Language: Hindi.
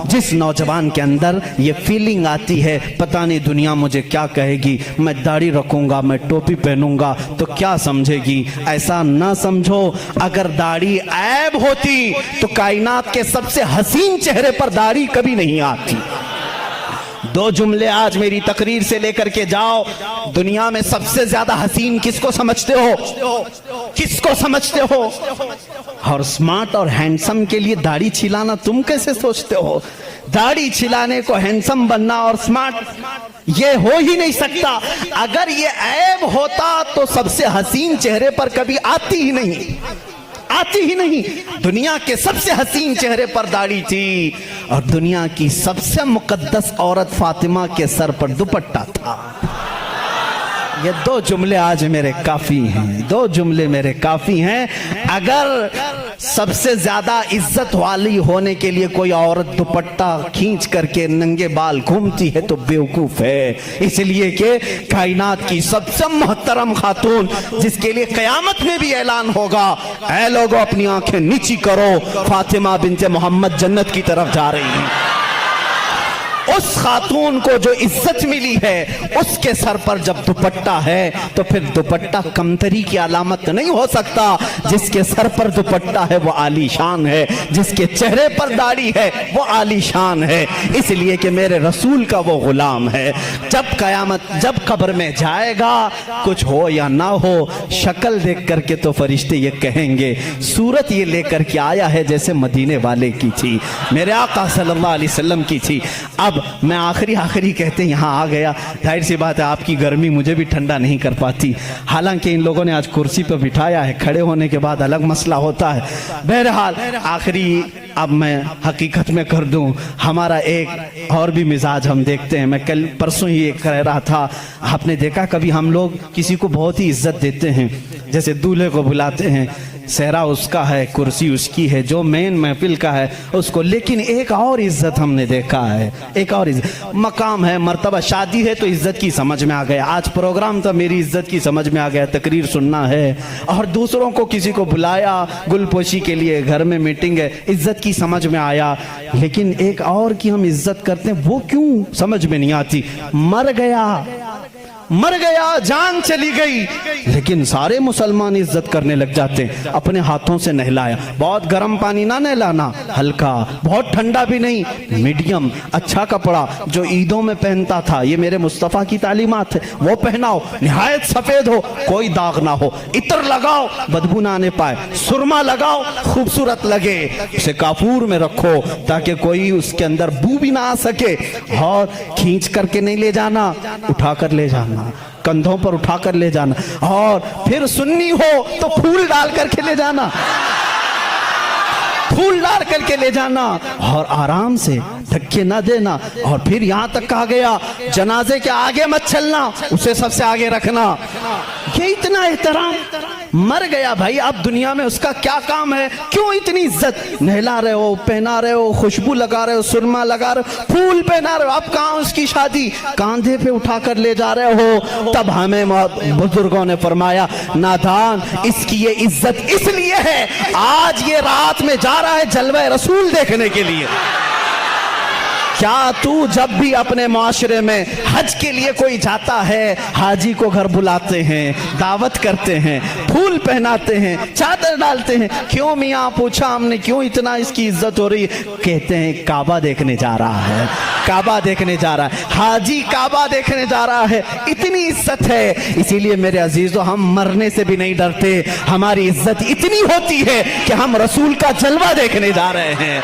जिस नौजवान के अंदर ये फीलिंग आती है पता नहीं दुनिया मुझे क्या कहेगी, मैं दाढ़ी रखूंगा, मैं टोपी पहनूंगा तो क्या समझेगी, ऐसा ना समझो। अगर दाढ़ी ऐब होती तो कायनात के सबसे हसीन चेहरे पर दाढ़ी कभी नहीं आती। दो जुमले आज मेरी तकरीर से लेकर के जाओ। दुनिया में सबसे ज्यादा हसीन किसको समझते हो? किसको समझते हो? और स्मार्ट और हैंडसम के लिए दाढ़ी छिलाना तुम कैसे सोचते हो? दाढ़ी छिलाने को हैंडसम बनना और स्मार्ट ये हो ही नहीं सकता। अगर ये ऐब होता तो सबसे हसीन चेहरे पर कभी आती ही नहीं। दुनिया के सबसे हसीन चेहरे पर दाढ़ी थी और दुनिया की सबसे मुकद्दस औरत फातिमा के सर पर दुपट्टा था। ये दो जुमले आज मेरे काफी हैं, दो जुमले मेरे काफी हैं। अगर सबसे ज्यादा इज्जत वाली होने के लिए कोई औरत दुपट्टा खींच करके नंगे बाल घूमती है तो बेवकूफ है। इसलिए कि कायनात की सबसे मोहतरम खातून जिसके लिए कयामत में भी ऐलान होगा, ऐ लोगों अपनी आंखें नीची करो, फातिमा बिन्ते मोहम्मद जन्नत की तरफ जा रही है। उस खातून को जो इज्जत मिली है उसके सर पर जब दुपट्टा है तो फिर दुपट्टा कमतरी की अलामत नहीं हो सकता। जिसके सर पर दुपट्टा है वो आलीशान है, जिसके चेहरे पर दाढ़ी है वो आलीशान है। इसलिए कि मेरे रसूल का वो गुलाम है। जब कब्र में जाएगा, कुछ हो या ना हो, शक्ल देख करके तो फरिश्ते ये कहेंगे सूरत ये लेकर के आया है जैसे मदीने वाले की थी, मेरे आका सल्लल्लाहु अलैहि वसल्लम की थी। अब मैं आखिरी कहते यहाँ आ गया। जाहिर सी बात है आपकी गर्मी मुझे भी ठंडा नहीं कर पाती। हालांकि इन लोगों ने आज कुर्सी पर बिठाया है, खड़े होने के बाद अलग मसला होता है। बहरहाल आखिरी अब मैं हकीकत में कर दूं, हमारा एक और भी मिजाज हम देखते हैं। मैं कल परसों ही एक कह रहा था, आपने देखा कभी हम लोग किसी को बहुत ही इज्जत देते हैं, जैसे दूल्हे को बुलाते हैं, सेहरा उसका है, कुर्सी उसकी है, जो मेन महफिल का है उसको। लेकिन एक और इज्जत हमने देखा है, एक और इज्जत, मकाम है, मर्तबा, शादी है तो इज्जत की समझ में आ गया। आज प्रोग्राम था, मेरी इज्जत की समझ में आ गया, तकरीर सुनना है और दूसरों को किसी को बुलाया गुलपोशी के लिए, घर में मीटिंग है, इज्जत की समझ में आया। लेकिन एक और की हम इज्जत करते हैं वो क्यों समझ में नहीं आती। मर गया, जान चली गई, लेकिन सारे मुसलमान इज्जत करने लग जाते हैं। अपने हाथों से नहलाया, बहुत गर्म पानी ना नहलाना, हल्का, बहुत ठंडा भी नहीं, मीडियम, अच्छा कपड़ा जो ईदों में पहनता था, ये मेरे मुस्तफ़ा की तालीमात है, वो पहनाओ, निहायत सफेद हो, कोई दाग ना हो, इत्र लगाओ, बदबू ना आने पाए, सुरमा लगाओ, खूबसूरत लगे, उसे काफूर में रखो ताकि कोई उसके अंदर बू भी ना आ सके। और खींच करके नहीं ले जाना, उठा कर ले जाना, कंधों पर उठाकर ले जाना, और फिर सुन्नी हो तो फूल डाल करके ले जाना, फूल डाल करके ले जाना, और आराम से धक्के ना देना। और फिर यहां तक कहा गया जनाजे के आगे मत चलना, उसे सबसे आगे रखना। ये इतना एहतराम। मर गया भाई, अब दुनिया में उसका क्या काम है? क्यों इतनी इज्जत? नहला रहे हो, पहना रहे हो, खुशबू लगा रहे हो, सुरमा लगा रहे हो, फूल पहना रहे हो, अब कहां उसकी शादी? कांधे पे उठाकर ले जा रहे हो। तब हमें बुजुर्गों ने फरमाया, नादान, इसकी ये इज्जत इसलिए है आज ये रात में जा रहा है जलवा रसूल देखने के लिए। क्या तू जब भी अपने माशरे में हज के लिए कोई जाता है, हाजी को घर बुलाते हैं, दावत करते हैं, फूल पहनाते हैं, चादर डालते हैं, क्यों मियाँ? पूछा हमने, क्यों इतना इसकी इज्जत हो रही है? कहते हैं काबा देखने जा रहा है, काबा देखने जा रहा है, हाजी काबा देखने जा रहा है, इतनी इज्जत है। इसीलिए मेरे अजीजों, हम मरने से भी नहीं डरते, हमारी इज्जत इतनी होती है कि हम रसूल का जलवा देखने जा रहे हैं।